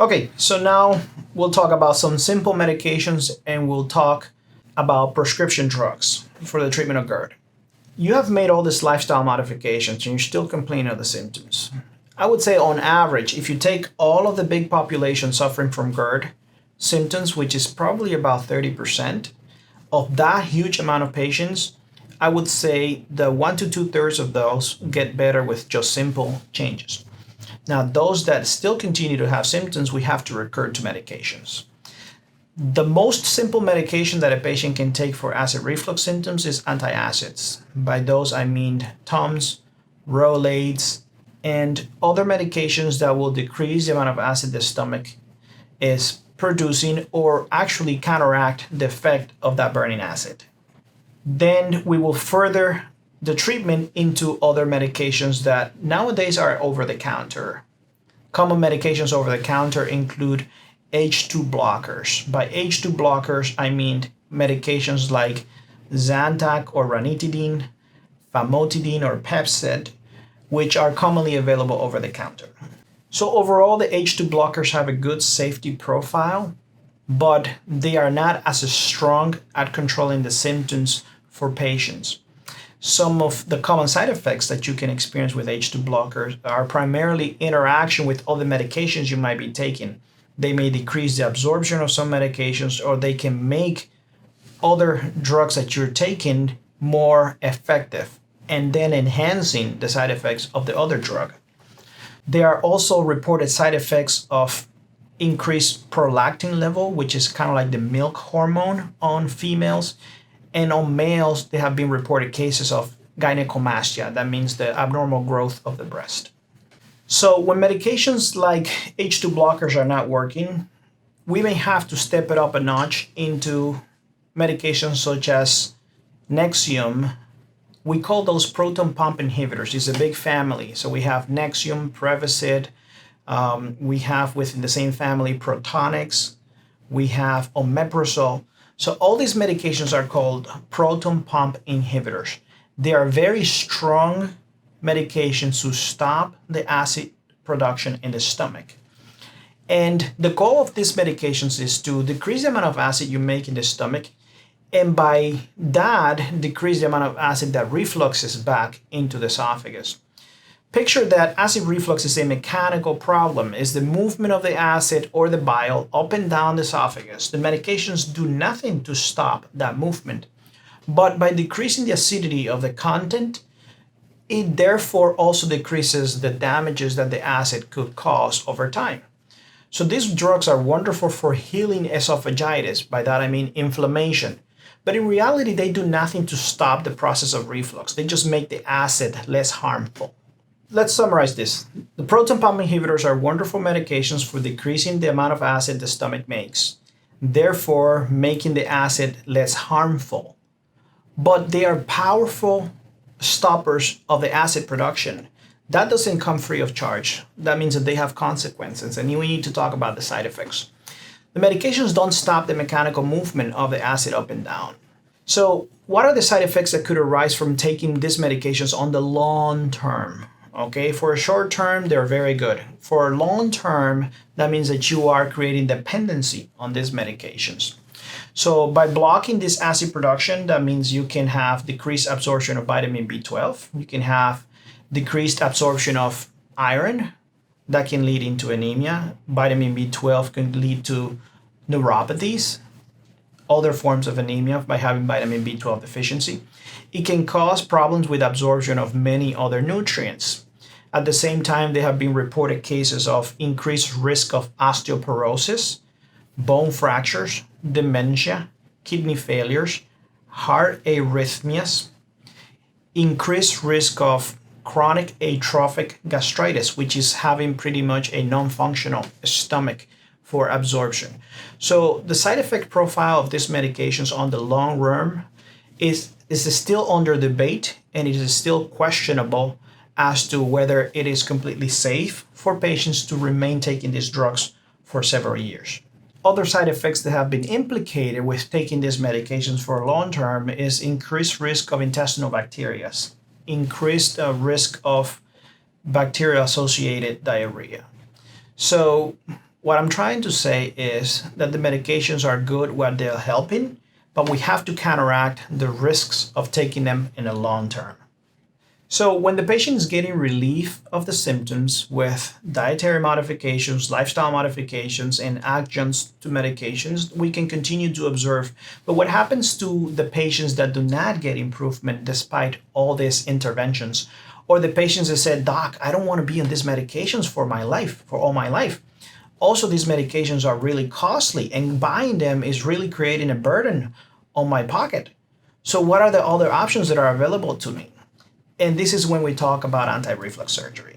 Okay, so now we'll talk about some simple medications and we'll talk about prescription drugs for the treatment of GERD. You have made all these lifestyle modifications and you're still complaining of the symptoms. I would say on average, if you take all of the big population suffering from GERD symptoms, which is probably about 30% of that huge amount of patients, I would say the 1 to 2/3 of those get better with just simple changes. Now, those that still continue to have symptoms, we have to recur to medications. The most simple medication that a patient can take for acid reflux symptoms is antacids. By those, I mean Tums, Rolaids, and other medications that will decrease the amount of acid the stomach is producing or actually counteract the effect of that burning acid. Then we will further the treatment into other medications that nowadays are over the counter. Common medications over the counter include H2 blockers. By H2 blockers, I mean medications like Zantac or ranitidine, famotidine or Pepcid, which are commonly available over the counter. So overall, the H2 blockers have a good safety profile, but they are not as strong at controlling the symptoms for patients. Some of the common side effects that you can experience with H2 blockers are primarily interaction with other medications you might be taking. They may decrease the absorption of some medications, or they can make other drugs that you're taking more effective and then enhancing the side effects of the other drug. There are also reported side effects of increased prolactin level, which is kind of like the milk hormone on females. And on males, there have been reported cases of gynecomastia. That means the abnormal growth of the breast. So when medications like H2 blockers are not working, we may have to step it up a notch into medications such as Nexium. We call those proton pump inhibitors. It's a big family. So we have Nexium, Prevacid. We have within the same family Protonix. We have omeprazole. So all these medications are called proton pump inhibitors. They are very strong medications to stop the acid production in the stomach. And the goal of these medications is to decrease the amount of acid you make in the stomach, and by that, decrease the amount of acid that refluxes back into the esophagus. Picture that acid reflux is a mechanical problem. It's the movement of the acid or the bile up and down the esophagus. The medications do nothing to stop that movement. But by decreasing the acidity of the content, it therefore also decreases the damages that the acid could cause over time. So these drugs are wonderful for healing esophagitis. By that I mean inflammation. But in reality, they do nothing to stop the process of reflux. They just make the acid less harmful. Let's summarize this. The proton pump inhibitors are wonderful medications for decreasing the amount of acid the stomach makes, therefore making the acid less harmful. But they are powerful stoppers of the acid production. That doesn't come free of charge. That means that they have consequences, and we need to talk about the side effects. The medications don't stop the mechanical movement of the acid up and down. So what are the side effects that could arise from taking these medications on the long term? Okay, for a short term, they're very good. For a long term, that means that you are creating dependency on these medications. So by blocking this acid production, that means you can have decreased absorption of vitamin B12. You can have decreased absorption of iron. That can lead into anemia. Vitamin B12 can lead to neuropathies, other forms of anemia by having vitamin B12 deficiency. It can cause problems with absorption of many other nutrients. At the same time, there have been reported cases of increased risk of osteoporosis, bone fractures, dementia, kidney failures, heart arrhythmias, increased risk of chronic atrophic gastritis, which is having pretty much a non-functional stomach for absorption. So the side effect profile of these medications on the long run is still under debate, and it is still questionable as to whether it is completely safe for patients to remain taking these drugs for several years. Other side effects that have been implicated with taking these medications for long term is increased risk of intestinal bacteria, increased risk of bacteria-associated diarrhea. So What I'm trying to say is that the medications are good when they're helping, but we have to counteract the risks of taking them in the long term. So when the patient is getting relief of the symptoms with dietary modifications, lifestyle modifications, and adjuncts to medications, we can continue to observe. But what happens to the patients that do not get improvement despite all these interventions? Or the patients that said, Doc, I don't want to be on these medications for my life, for all my life. Also, these medications are really costly, and buying them is really creating a burden on my pocket. So what are the other options that are available to me? And this is when we talk about anti-reflux surgery.